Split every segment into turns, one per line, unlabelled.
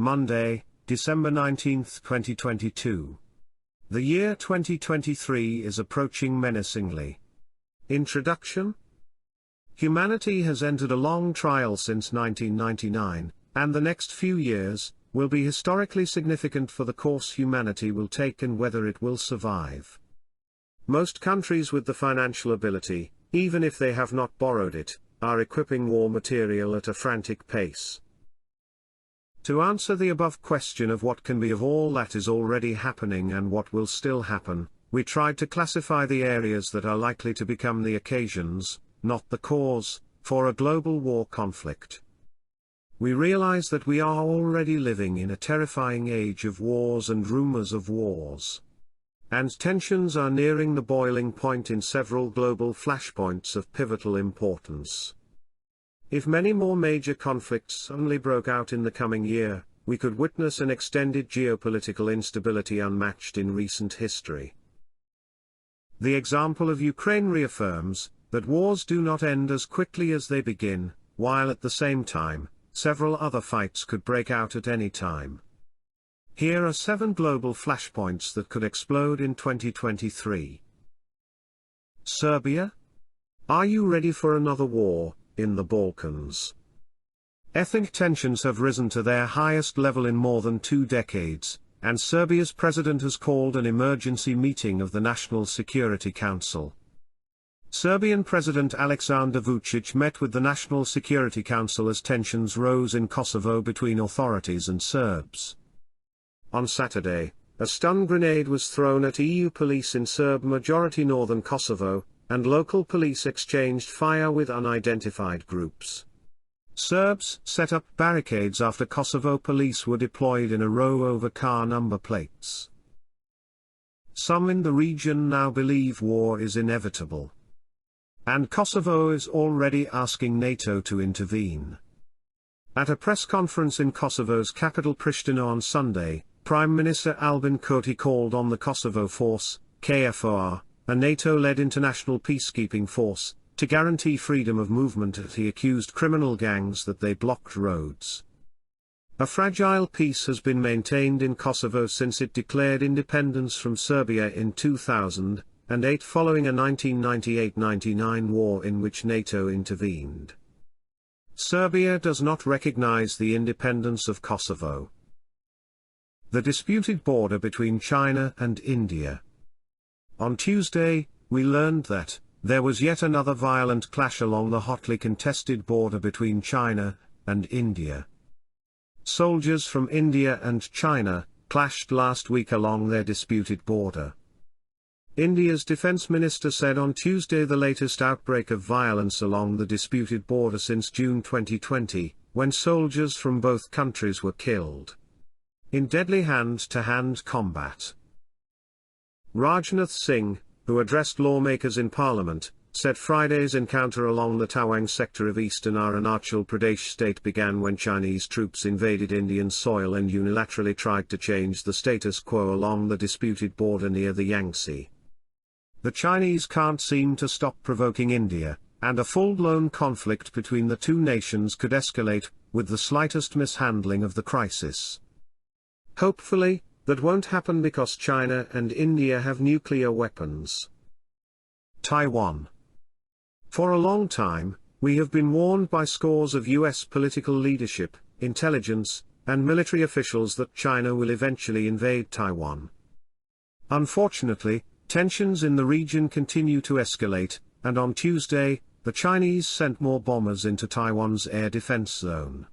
Monday, December 19, 2022. The year 2023 is approaching menacingly. Introduction. Humanity has entered a long trial since 1999, and the next few years will be historically significant for the course humanity will take and whether it will survive. Most countries with the financial ability, even if they have not borrowed it, are equipping war material at a frantic pace. To answer the above question of what can be of all that is already happening and what will still happen, we tried to classify the areas that are likely to become the occasions, not the cause, for a global war conflict. We realize that we are already living in a terrifying age of wars and rumors of wars. And tensions are nearing the boiling point in several global flashpoints of pivotal importance. If many more major conflicts suddenly broke out in the coming year, we could witness an extended geopolitical instability unmatched in recent history. The example of Ukraine reaffirms that wars do not end as quickly as they begin, while at the same time, several other fights could break out at any time. Here are 7 global flashpoints that could explode in 2023. Serbia? Are you ready for another war in the Balkans? Ethnic tensions have risen to their highest level in more than 2 decades, and Serbia's president has called an emergency meeting of the National Security Council. Serbian President Aleksandar Vučić met with the National Security Council as tensions rose in Kosovo between authorities and Serbs. On Saturday, a stun grenade was thrown at EU police in Serb-majority northern Kosovo, and local police exchanged fire with unidentified groups. Serbs set up barricades after Kosovo police were deployed in a row over car number plates. Some in the region now believe war is inevitable. And Kosovo is already asking NATO to intervene. At a press conference in Kosovo's capital Pristina on Sunday, Prime Minister Albin Kurti called on the Kosovo Force, KFOR, a NATO-led international peacekeeping force, to guarantee freedom of movement as he accused criminal gangs that they blocked roads. A fragile peace has been maintained in Kosovo since it declared independence from Serbia in 2008 following a 1998-99 war in which NATO intervened. Serbia does not recognize the independence of Kosovo. The disputed border between China and India. On Tuesday, we learned that there was yet another violent clash along the hotly contested border between China and India. Soldiers from India and China clashed last week along their disputed border. India's defense minister said on Tuesday the latest outbreak of violence along the disputed border since June 2020, when soldiers from both countries were killed in deadly hand-to-hand combat. Rajnath Singh, who addressed lawmakers in Parliament, said Friday's encounter along the Tawang sector of eastern Arunachal Pradesh state began when Chinese troops invaded Indian soil and unilaterally tried to change the status quo along the disputed border near the Yangtze. The Chinese can't seem to stop provoking India, and a full-blown conflict between the two nations could escalate with the slightest mishandling of the crisis. Hopefully, that won't happen because China and India have nuclear weapons. Taiwan. For a long time, we have been warned by scores of US political leadership, intelligence, and military officials that China will eventually invade Taiwan. Unfortunately, tensions in the region continue to escalate, and on Tuesday, the Chinese sent more bombers into Taiwan's air defense zone.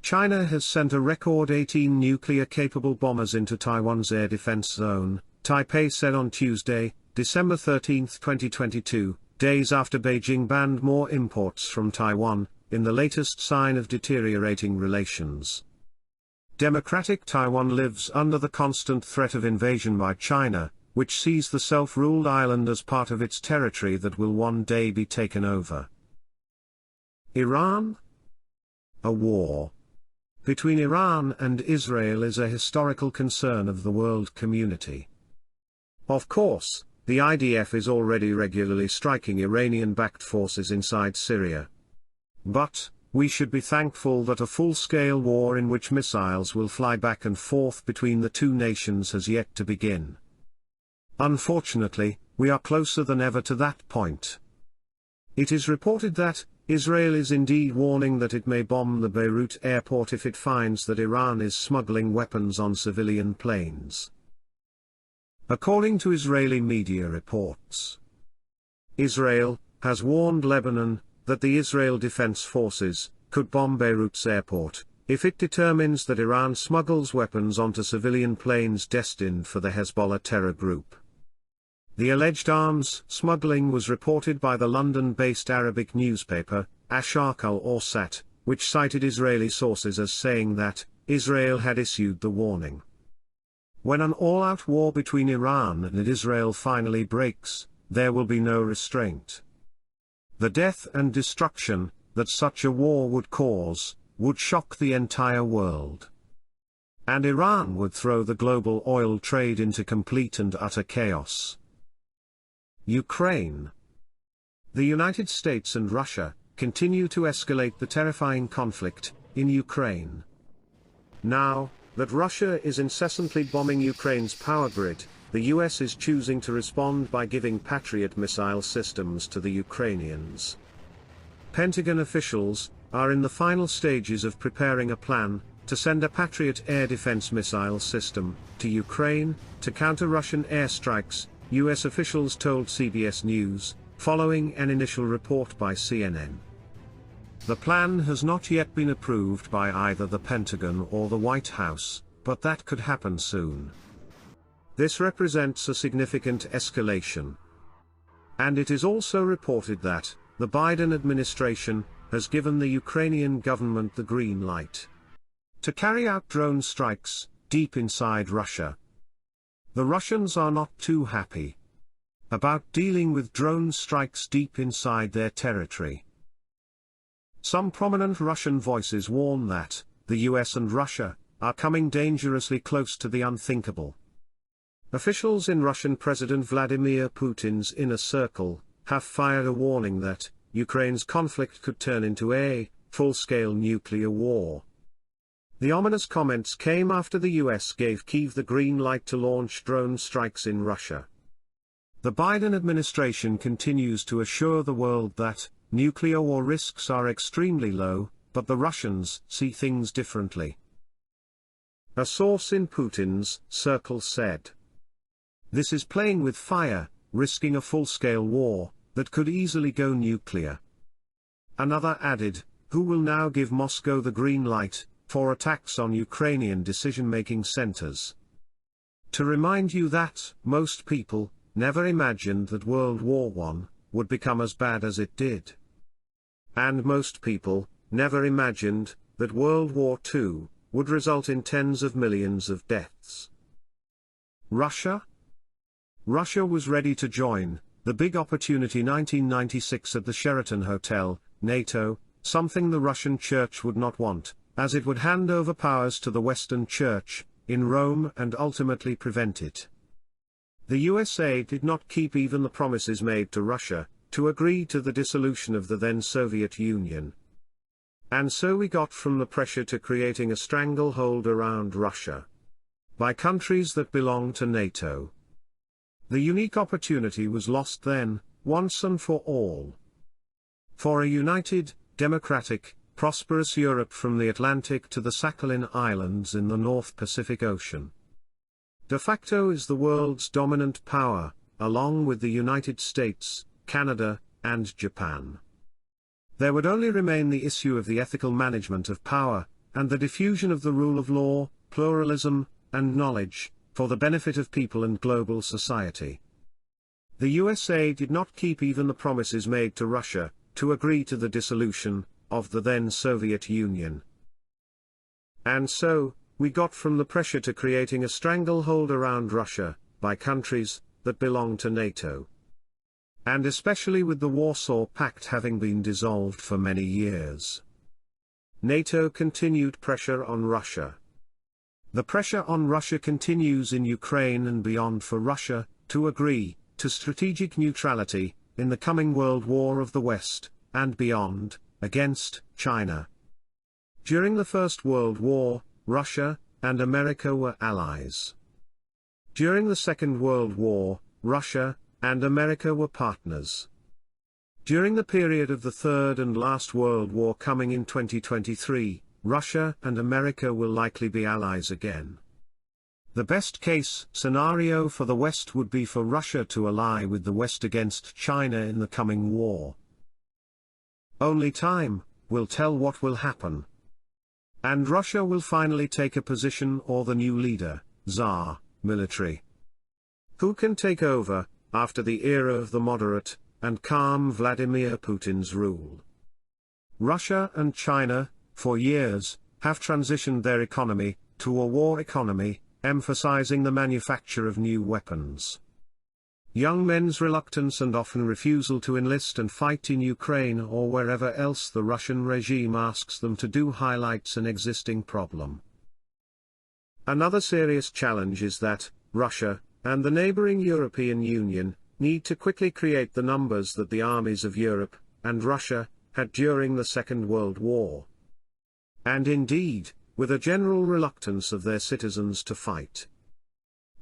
China has sent a record 18 nuclear-capable bombers into Taiwan's air defense zone, Taipei said on Tuesday, December 13, 2022, days after Beijing banned more imports from Taiwan, in the latest sign of deteriorating relations. Democratic Taiwan lives under the constant threat of invasion by China, which sees the self-ruled island as part of its territory that will one day be taken over. Iran? A war between Iran and Israel is a historical concern of the world community. Of course, the IDF is already regularly striking Iranian-backed forces inside Syria. But, we should be thankful that a full-scale war in which missiles will fly back and forth between the two nations has yet to begin. Unfortunately, we are closer than ever to that point. It is reported that Israel is indeed warning that it may bomb the Beirut airport if it finds that Iran is smuggling weapons on civilian planes. According to Israeli media reports, Israel has warned Lebanon that the Israel Defense Forces could bomb Beirut's airport if it determines that Iran smuggles weapons onto civilian planes destined for the Hezbollah terror group. The alleged arms smuggling was reported by the London-based Arabic newspaper, Asharq al-Awsat, which cited Israeli sources as saying that Israel had issued the warning. When an all-out war between Iran and Israel finally breaks, there will be no restraint. The death and destruction that such a war would cause would shock the entire world. And Iran would throw the global oil trade into complete and utter chaos. Ukraine. The United States and Russia continue to escalate the terrifying conflict in Ukraine. Now that Russia is incessantly bombing Ukraine's power grid, the US is choosing to respond by giving Patriot missile systems to the Ukrainians. Pentagon officials are in the final stages of preparing a plan to send a Patriot air defense missile system to Ukraine to counter Russian airstrikes, US officials told CBS News, following an initial report by CNN. The plan has not yet been approved by either the Pentagon or the White House, but that could happen soon. This represents a significant escalation. And it is also reported that the Biden administration has given the Ukrainian government the green light to carry out drone strikes deep inside Russia. The Russians are not too happy about dealing with drone strikes deep inside their territory. Some prominent Russian voices warn that the US and Russia are coming dangerously close to the unthinkable. Officials in Russian President Vladimir Putin's inner circle have fired a warning that Ukraine's conflict could turn into a full-scale nuclear war. The ominous comments came after the US gave Kyiv the green light to launch drone strikes in Russia. The Biden administration continues to assure the world that nuclear war risks are extremely low, but the Russians see things differently. A source in Putin's circle said, "This is playing with fire, risking a full-scale war that could easily go nuclear." Another added, "Who will now give Moscow the green light for attacks on Ukrainian decision-making centers?" To remind you that most people never imagined that World War I would become as bad as it did. And most people never imagined that World War II would result in tens of millions of deaths. Russia? Russia was ready to join the Big Opportunity 1996 at the Sheraton Hotel, NATO, something the Russian Church would not want, as it would hand over powers to the Western Church in Rome and ultimately prevent it. The USA did not keep even the promises made to Russia to agree to the dissolution of the then Soviet Union. And so we got from the pressure to creating a stranglehold around Russia by countries that belong to NATO. The unique opportunity was lost then, once and for all. For a united, democratic, prosperous Europe from the Atlantic to the Sakhalin Islands in the North Pacific Ocean. De facto is the world's dominant power, along with the United States, Canada, and Japan. There would only remain the issue of the ethical management of power, and the diffusion of the rule of law, pluralism, and knowledge, for the benefit of people and global society. The USA did not keep even the promises made to Russia to agree to the dissolution of the then Soviet Union. And so, we got from the pressure to creating a stranglehold around Russia by countries that belong to NATO. And especially with the Warsaw Pact having been dissolved for many years, NATO continued pressure on Russia. The pressure on Russia continues in Ukraine and beyond for Russia to agree to strategic neutrality in the coming World War of the West, and beyond, against China. During the First World War, Russia and America were allies. During the Second World War, Russia and America were partners. During the period of the Third and last World War coming in 2023, Russia and America will likely be allies again. The best-case scenario for the West would be for Russia to ally with the West against China in the coming war. Only time will tell what will happen. And Russia will finally take a position, or the new leader, Tsar, military. Who can take over, after the era of the moderate and calm Vladimir Putin's rule? Russia and China, for years, have transitioned their economy to a war economy, emphasizing the manufacture of new weapons. Young men's reluctance and often refusal to enlist and fight in Ukraine or wherever else the Russian regime asks them to do highlights an existing problem. Another serious challenge is that Russia and the neighboring European Union need to quickly create the numbers that the armies of Europe and Russia had during the Second World War. And indeed, with a general reluctance of their citizens to fight.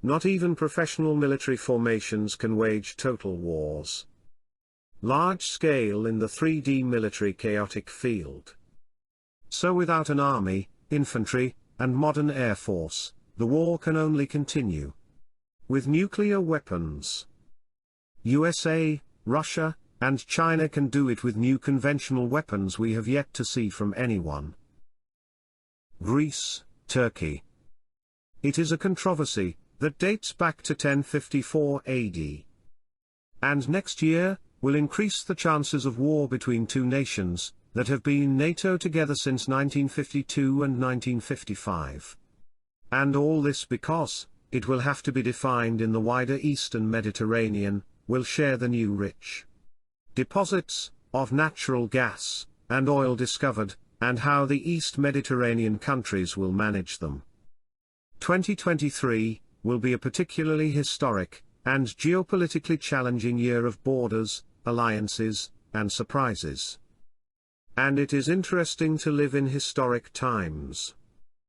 Not even professional military formations can wage total wars. Large scale in the 3D military chaotic field. So without an army, infantry, and modern air force, the war can only continue. With nuclear weapons. USA, Russia, and China can do it with new conventional weapons we have yet to see from anyone. Greece, Turkey. It is a controversy that dates back to 1054 AD. And next year will increase the chances of war between two nations that have been NATO together since 1952 and 1955. And all this because it will have to be defined in the wider Eastern Mediterranean, will share the new rich deposits of natural gas and oil discovered, and how the East Mediterranean countries will manage them. 2023 will be a particularly historic and geopolitically challenging year of borders, alliances, and surprises. And it is interesting to live in historic times.